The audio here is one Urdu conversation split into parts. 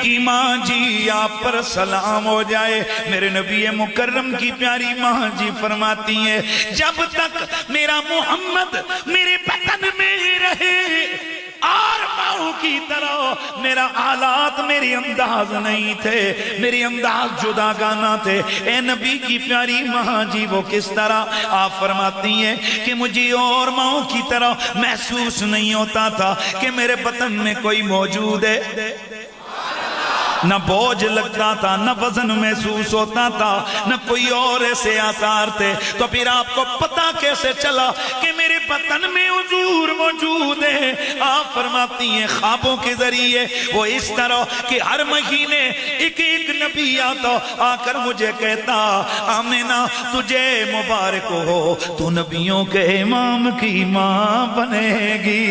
کی ماں جی آپ پر سلام ہو جائے. میرے نبی مکرم کی پیاری ماں جی فرماتی ہیں جب تک میرا محمد میرے بطن میں رہے اور ماں کی طرح میرا حالات میری انداز نہیں تھے, میری انداز جدا گانا تھے. اے نبی کی پیاری ماں جی وہ کس طرح؟ آپ فرماتی ہیں کہ مجھے اور ماں کی طرح محسوس نہیں ہوتا تھا کہ میرے بطن میں کوئی موجود ہے. نہ بوجھ لگتا تھا, نہ وزن محسوس ہوتا تھا, نہ کوئی اور ایسے آثار تھے. تو پھر آپ کو پتا کیسے چلا کہ میرے بطن میں حضور موجود ہے؟ آپ فرماتی ہیں خوابوں کے ذریعے وہ اس طرح کہ ہر مہینے ایک نبی آتا آ کر مجھے کہتا آمینہ تجھے مبارک ہو, تو نبیوں کے امام کی ماں بنے گی.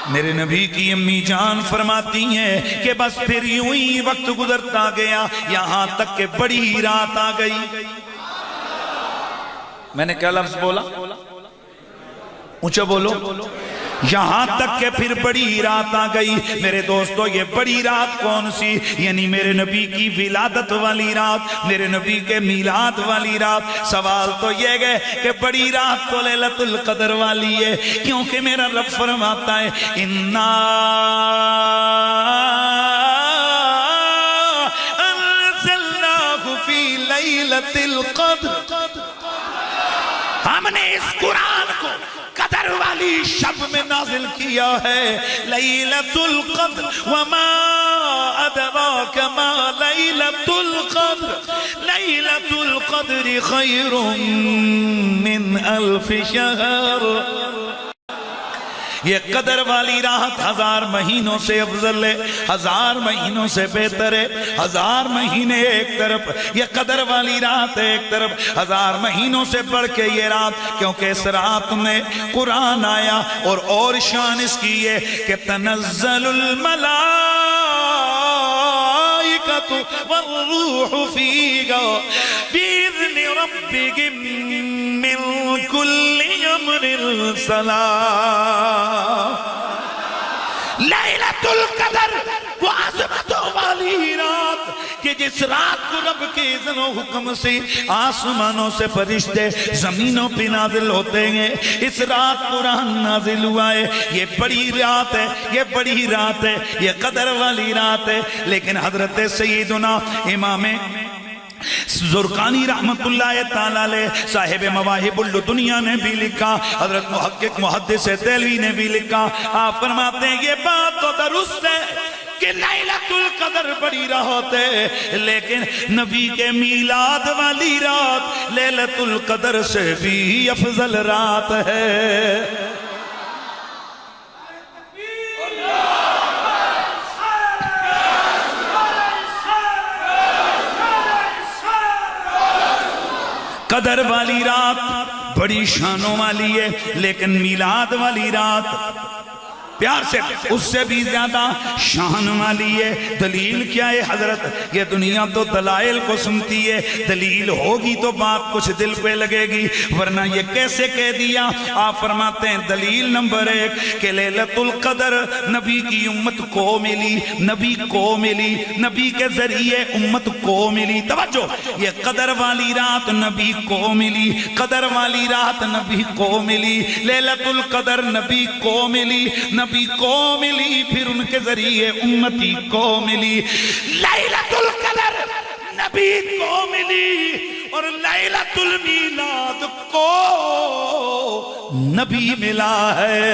میرے نبی کی امی جان فرماتی ہیں کہ بس پھر یوں ہی وقت گزرتا گیا یہاں تک کہ بڑی رات آ گئی. میں نے کیا لفظ بولا؟ اونچا بولو. یہاں تک کہ پھر بڑی رات آ گئی. میرے دوستو یہ بڑی رات کون سی؟ یعنی میرے نبی کی ولادت والی رات, میرے نبی کے میلاد والی رات. سوال تو یہ گئے کہ بڑی رات تو لیلۃ القدر والی ہے, کیونکہ میرا رب فرماتا ہے اِنَّا أَنزَلْنَاهُ فِي لَيْلَةِ الْقَدْرِ. ہم نے اس قرآن کو قدر والی شب میں نازل کیا ہے. لیلۃ القدر وما ادراک ما لیلۃ القدر, لیلۃ القدر خیر من الف شہر. یہ قدر والی رات 1000 مہینوں سے افضل ہے, 1000 مہینوں سے بہتر ہے. 1000 مہینے ایک طرف, یہ قدر والی رات ایک طرف, 1000 مہینوں سے بڑھ کے یہ رات, کیونکہ اس رات میں قرآن آیا. اور شان اس کی ہے کہ تنزل الملائکۃ والروح فیہا بإذن ربکم من کل امر سلام. لیلۃ القدر وہ عظمتوں والی رات کہ جس رات کو رب کے اذن و حکم سے آسمانوں سے فرشتے زمینوں پہ نازل ہوتے ہیں. اس رات قرآن نازل ہوا ہے. یہ بڑی رات ہے, یہ بڑی رات ہے, یہ قدر والی رات ہے. لیکن حضرت سیدنا امام زرقانی رحمت اللہ تعالیٰ علیہ صاحب مواہب الدنیا نے بھی لکھا, حضرت محقق محدث دہلوی نے بھی لکھا. آپ فرماتے ہیں یہ بات تو درست ہے کہ لیلۃ القدر بڑی رات ہے, لیکن نبی کے میلاد والی رات لیلۃ القدر سے بھی افضل رات ہے. قدر والی رات بڑی شانوں والی ہے, لیکن میلاد والی رات پیار سے اس سے بھی زیادہ شان والی ہے. دلیل کیا ہے حضرت؟ یہ دنیا تو دلائل کو سنتی ہے, دلیل ہوگی تو بات کچھ دل پہ لگے گی, ورنہ یہ کیسے کہہ دیا؟ آپ فرماتے ہیں دلیل نمبر 1 کہ لیلۃ القدر نبی کی امت کو ملی, نبی کو ملی, نبی کے ذریعے امت کو ملی. توجہ, یہ قدر والی رات نبی کو ملی, قدر والی رات نبی کو ملی, لیلۃ القدر نبی کو ملی, نبی کو ملی, پھر ان کے ذریعے امتی کو ملی. لیلۃ القدر نبی کو ملی اور لیلۃ المیلاد کو نبی ملا ہے.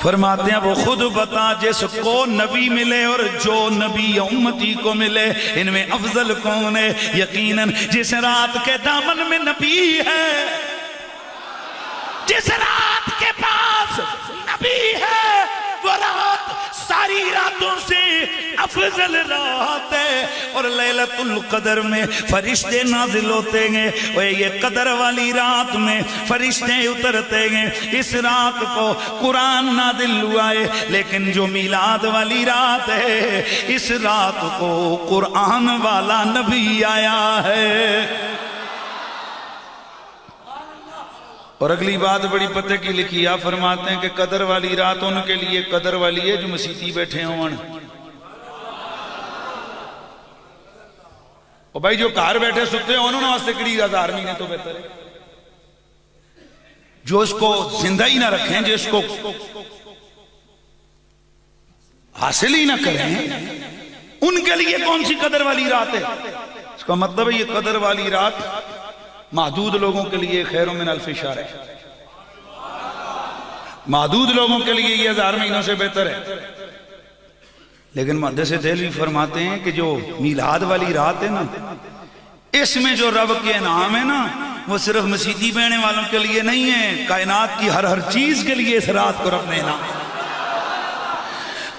فرماتے ہیں وہ خود بتا جس کو نبی ملے اور جو نبی امتی کو ملے ان میں افضل کون ہے؟ یقیناً جس رات کے دامن میں نبی ہے, جس رات کے پاس نبی ہے, وہ رات ساری راتوں سے افضل رات ہے. اور لیلۃ القدر میں فرشتے نازل ہوتے ہیں, اور یہ قدر والی رات میں فرشتے اترتے ہیں. اس رات کو قرآن نازل ہوا ہے, لیکن جو میلاد والی رات ہے اس رات کو قرآن والا نبی آیا ہے. اور اگلی بات بڑی پتے کی لکھی، آپ فرماتے ہیں کہ قدر والی رات ان کے لیے قدر والی ہے جو مسیتی بیٹھے ہوں، اور بھائی جو کار بیٹھے سکتے ہیں انہوں نے واسطے کڑی 1000 مہینے تو بہتر ہے، جو اس کو زندہ ہی نہ رکھیں، جو اس کو حاصل ہی نہ کریں، ان کے لیے کون سی قدر والی رات ہے؟ اس کا مطلب ہے یہ قدر والی رات محدود لوگوں کے لیے خیر من الف شہر ہے، محدود لوگوں کے لیے یہ 1000 مہینوں سے بہتر ہے۔ لیکن محدث دہلوی فرماتے ہیں کہ جو میلاد والی رات ہے نا، اس میں جو رب کے انعام ہے نا، وہ صرف مسیحی بہنے والوں کے لیے نہیں ہے، کائنات کی ہر چیز کے لیے اس رات کو رب نے انعام۔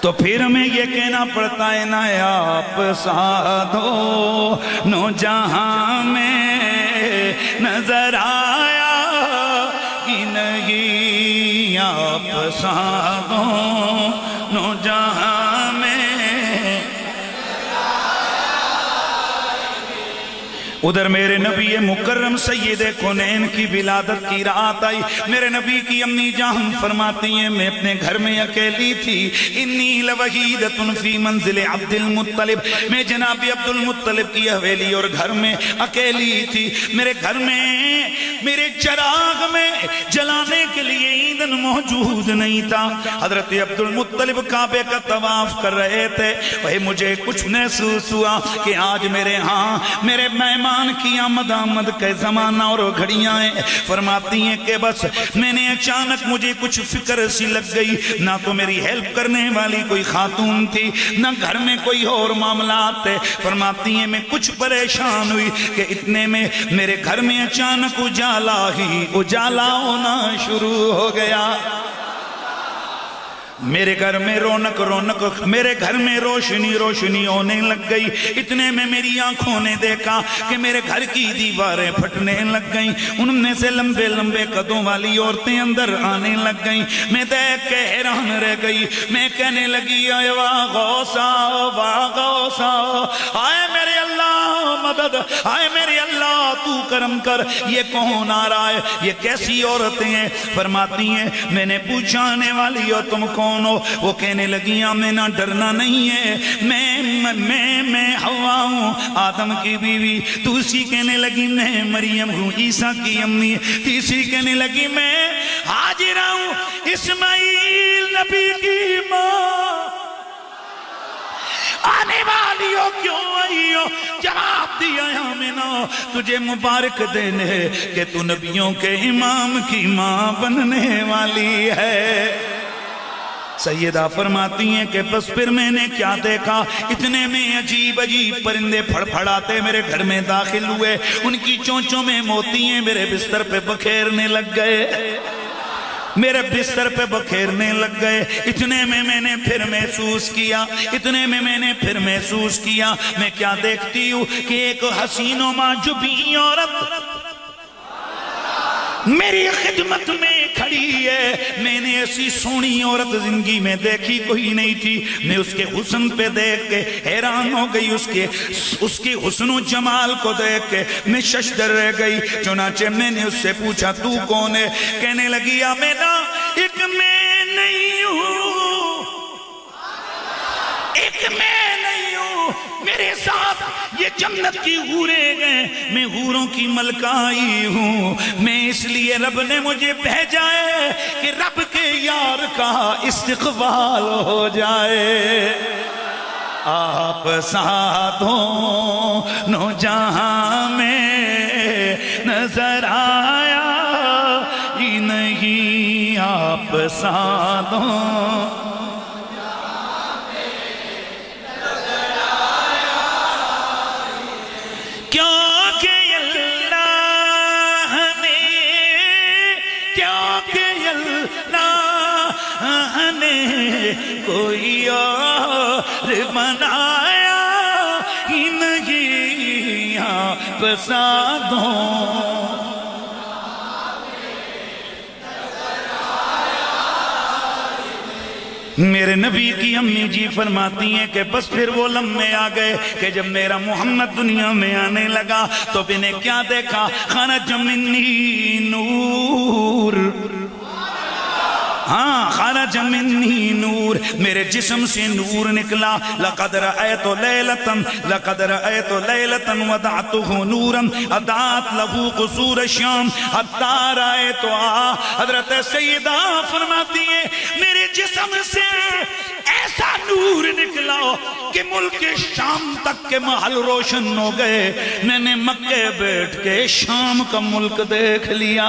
تو پھر ہمیں یہ کہنا پڑتا ہے نا، آپ سادو نو جہاں میں نظر آیا ہی نہیں، آپ سادو نو جہاں میں۔ ادھر میرے نبی مکرم سید کونین کی ولادت کی رات آئی، میرے نبی کی امی جان فرماتی ہیں میں اپنے گھر میں اکیلی تھی، انی لوحیدۃ فی منزل عبد المطلب، میں جناب عبد المطلب کی حویلی اور گھر میں اکیلی تھی، میرے گھر میں میرے چراغ میں جلانے کے لیے ایندھن موجود نہیں تھا۔ حضرت عبد المطلب کعبے کا طواف کر رہے تھے، وہی مجھے کچھ محسوس ہوا کہ آج میرے ہاں میرے مہمان کی آمد کے زمانہ اور گھڑیاں ہیں۔ فرماتی ہیں کہ بس میں نے اچانک مجھے کچھ فکر سی لگ گئی، نہ تو میری ہیلپ کرنے والی کوئی خاتون تھی، نہ گھر میں کوئی اور معاملات تھے۔ فرماتی ہیں میں کچھ پریشان ہوئی کہ اتنے میں میرے گھر میں اچانک اجالا ہونا شروع ہو گیا، میرے گھر میں رونق میرے گھر میں روشنی ہونے لگ گئی۔ اتنے میں میری آنکھوں نے دیکھا کہ میرے گھر کی دیواریں پھٹنے لگ گئیں، ان میں سے لمبے لمبے قدوں والی عورتیں اندر آنے لگ گئیں۔ میں دیکھ کے حیران رہ گئی، میں کہنے لگی اے واہ غوثا آئے میرے اللہ مدد، آئے میرے اللہ تو کرم کر، یہ کون آ رہا ہے، یہ کیسی عورتیں ہیں؟ فرماتی ہیں میں نے پوچھا آنے والی ہو تم کون ہو؟ وہ کہنے لگی آمینہ ڈرنا نہیں ہے، میں حوا ہوں آدم کی بیوی۔ دوسری کہنے لگی میں مریم ہوں عیسیٰ کی امی۔ تیسری کہنے لگی میں ہاجرہ ہوں اسماعیل نبی کی ماں۔ آنے والی ہو کیوں آئی ہو؟ جواب دیا آمینہ تجھے مبارک دینے کہ تو نبیوں کے امام کی ماں بننے والی ہے۔ سیدہ فرماتی ہیں کہ بس پھر میں نے کیا دیکھا، اتنے میں عجیب پرندے پھڑ پھڑاتے میرے گھر میں داخل ہوئے، ان کی چونچوں میں موتیاں میرے بستر پہ بکھیرنے لگ گئے، میرے بستر پہ بکھیرنے لگ گئے۔ اتنے میں میں نے پھر محسوس کیا میں کیا دیکھتی ہوں کہ ایک حسین و معجبی عورت میری خدمت میں کھڑی ہے۔ میں نے ایسی سونی عورت زندگی میں دیکھی کوئی نہیں تھی، میں اس کے حسن پہ دیکھ کے حیران ہو گئی، اس کے حسن و جمال کو دیکھ کے میں ششدر رہ گئی۔ چنانچہ میں نے اس سے پوچھا تو کون ہے؟ کہنے لگی آمینہ ایک میں نہیں ہوں، ایک میں نہیں ہوں، میرے ساتھ یہ جنت کی حوریں گئے، میں حوروں کی ملکہ آئی ہوں، میں اس لیے رب نے مجھے بھیجا ہے کہ رب کے یار کا استقبال ہو جائے۔ آپ ساتھوں نو جہاں میں نظر آیا ہی نہیں، آپ ساتھوں کوئی اور بنایا ہی نہیں، آپ ساتھوں میرے نبی کی امی جی فرماتی ہیں کہ بس پھر وہ لمحے آ گئے کہ جب میرا محمد دنیا میں آنے لگا تو میں نے کیا دیکھا؟ خرج منی نور، ہاں خرج منی نور، میرے جسم سے نور نکلا. لقد رأيت ليلة وضعته نورا اضاءت له قصور الشام حتى رأيتها. حضرت سیدہ فرماتی ہے میرے جسم سے ایسا نور نکلا کہ ملک شام تک کے محل روشن ہو گئے. میں نے مکے بیٹھ کے شام کا ملک دیکھ لیا.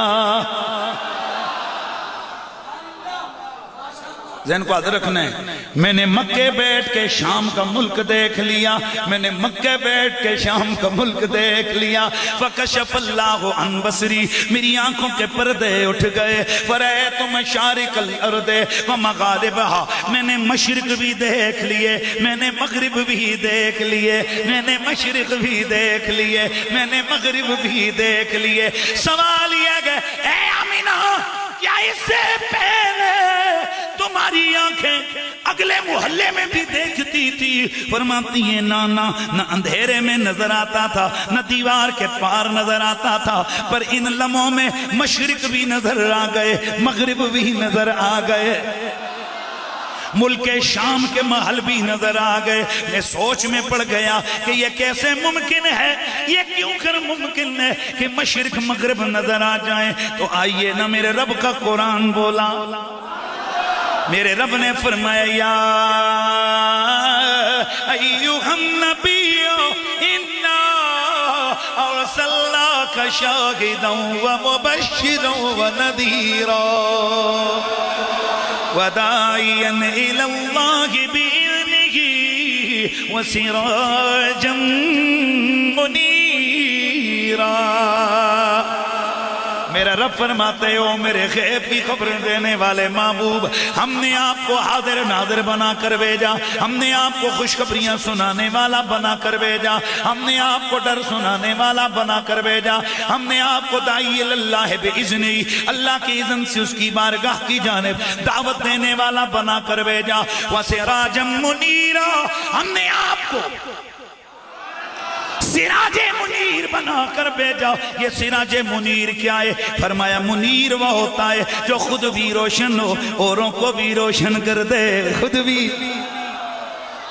ذہن کو یاد رکھنا ہے، میں نے مکے بیٹھ کے شام کا ملک دیکھ لیا. میں نے مکے بیٹھ کے شام کا ملک دیکھ لیا. فکشف اللہ عن بصری، میری آنکھوں کے پردے اٹھ گئے. فرأیت مشارق الارض ومغاربها، میں نے مشرق بھی دیکھ لیے، میں نے مغرب بھی دیکھ لیے، میں نے مشرق بھی دیکھ لیے، میں نے مغرب بھی دیکھ لیے. سوال یہ ہے اے آمینہ، کیا اس سے پہلے تمہاری آنکھیں اگلے محلے میں بھی دیکھتی تھی؟ فرماتی ہیں نانا، نہ اندھیرے میں نظر آتا تھا، نہ دیوار کے پار نظر آتا تھا، پر ان لمحوں میں مشرق بھی نظر آ گئے، مغرب بھی نظر آ گئے، ملک شام کے محل بھی نظر آ گئے. میں سوچ میں پڑ گیا کہ یہ کیسے ممکن ہے، یہ کیوں کر ممکن ہے کہ مشرق مغرب نظر آ جائیں. تو آئیے نا میرے رب کا قرآن بولا. میرے رب نے فرمایا یا ایھا النبی انا ارسلناک شاہدا ومبشرا ونذیرا وداعیا الی اللہ بإذنہ وسراجا منیرا. میرا رب فرماتے ہو میرے غیب کی خبر دینے والے محبوب، ہم نے آپ کو حاضر ناظر بنا کر بھیجا، ہم نے آپ کو خوشخبریاں سنانے والا بنا کر بھیجا، ہم نے آپ کو ڈر سنانے والا بنا کر بھیجا، ہم نے آپ کو داعی اللہ بإذنہ، اللہ کی اذن سے اس کی بارگاہ کی جانب دعوت دینے والا بنا کر بھیجا. وسراجا منیرا، ہم نے آپ کو سراج منیر بنا کر بھیجا. یہ سراج منیر کیا ہے؟ فرمایا منیر وہ ہوتا ہے جو خود بھی روشن ہو، اوروں کو بھی روشن کر دے.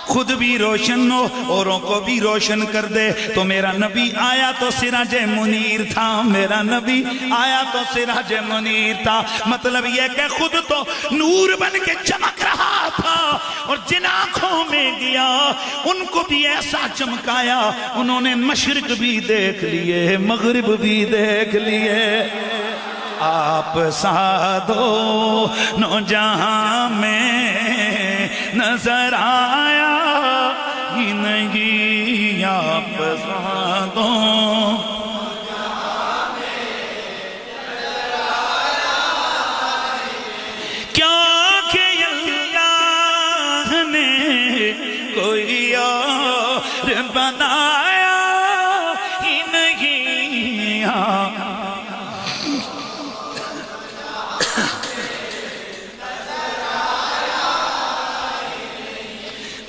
خود بھی روشن ہو، اوروں کو بھی روشن کر دے. تو میرا نبی آیا تو سراج منیر تھا، میرا نبی آیا تو سراج منیر تھا. مطلب یہ کہ خود تو نور بن کے چمک رہا تھا، اور جن آنکھوں میں گیا ان کو بھی ایسا چمکایا، انہوں نے مشرق بھی دیکھ لیے، مغرب بھی دیکھ لیے. آپ سادو نو جہاں میں نظر آیا ہی نہیں، آپ سادو کیا کہ اللہ نے کوئی اور بنایا ہی نہیں.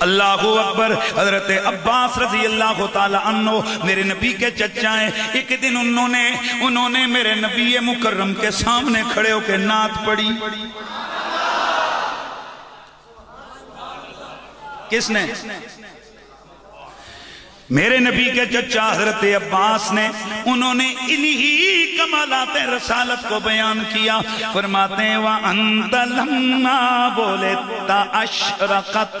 اللہ اکبر. حضرت عباس رضی اللہ تعالی عنہ میرے نبی کے چچا ہیں. ایک دن انہوں نے میرے نبی مکرم کے سامنے کھڑے ہو کے نعت پڑھی. کس نے؟ میرے نبی کے چچا حضرت عباس نے. انہوں نے انہی کمالات رسالت کو بیان کیا. فرماتے ہیں وَأَنْتَ لَمَّا بولت أَشْرَقَتْ.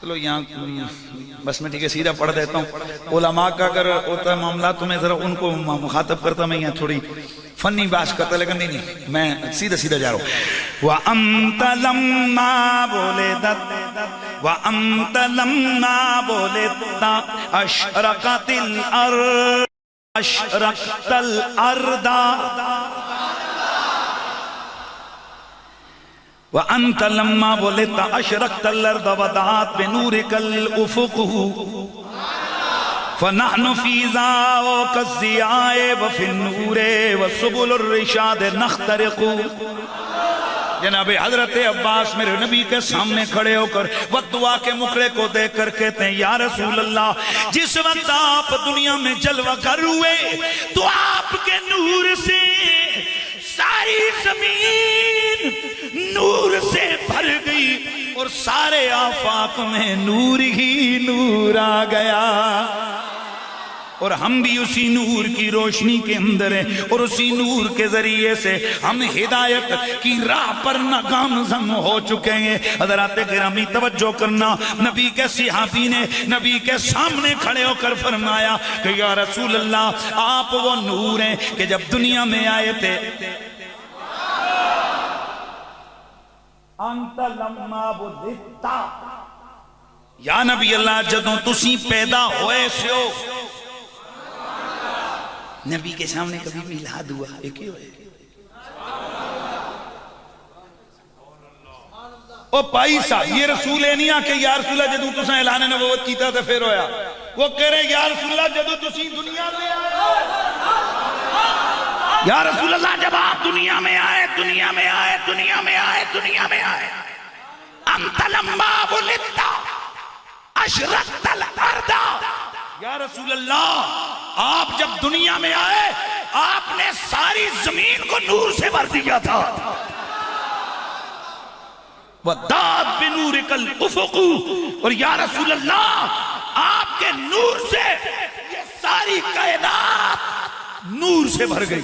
چلو یہاں بس میں ٹھیک ہے سیدھا پڑھ دیتا ہوں. علماء کا اگر ہوتا ہے معاملہ تو میں ذرا ان کو مخاطب کرتا، میں یہاں تھوڑی فنی باش کرتا، لیکن نہیں میں سیدھا جا رہا ہوں. وَأَنْتَ لَمَّا بولت وَأَنْتَ لَمَّا بولت أَشْرَقَتِ الْأَرْضِ أَشْرَقْتَ الْأَرْضَ وَأَنْتَ لَمَّا بولت أَشْرَقْتَ الْأَرْضَ وَضَعَتْ بِنُورِكَ الْأُفُقُ. فنحن فی ذاک الضیاء وفی النور وسبل الرشاد نخترق. جناب حضرت عباس میرے نبی کے سامنے کھڑے ہو کر وہ دعا کے مکڑے کو دیکھ کر کہتے ہیں یا رسول اللہ جس وقت آپ دنیا میں جلوہ گر ہوئے تو آپ کے نور سے ساری زمین نور سے بھر گئی اور سارے آفاق میں نور ہی نور آ گیا. اور ہم بھی اسی نور کی روشنی کے اندر ہیں اور اسی نور کے ذریعے سے ہم ہدایت کی راہ پر گامزن ہو چکے ہیں. حضرات گرامی توجہ کرنا، نبی کے صحابی نے نبی کے سامنے کھڑے ہو کر فرمایا کہ یا رسول اللہ آپ وہ نور ہیں کہ جب دنیا میں آئے تھے انت لما ولدتا، یا نبی اللہ جدوں تسی پیدا ہوئے سے ہو. نبی کے سامنے کبھی میلاد ہوا ایک ہی ہوئے. او پائی سا یہ رسول ہے نہیں آکے یا رسول اللہ جدوں تساں اعلان نبوت کیتا تھا پھر ہویا. وہ کہہ رہے یا رسول اللہ جدوں تسی دنیا میں آئے، یا رسول اللہ جب آپ دنیا میں آئے دنیا میں آئے دنیا میں آئے دنیا میں آئے انت لما ولدتا اشرقت الارض. یا رسول اللہ آپ جب دنیا میں آئے آپ نے ساری زمین کو نور سے بھر دیا تھا. وَدَّاد بِنُورِكَ الْأُفُقُ، اور یا رسول اللہ آپ کے نور سے یہ ساری کائنات نور سے بھر گئی.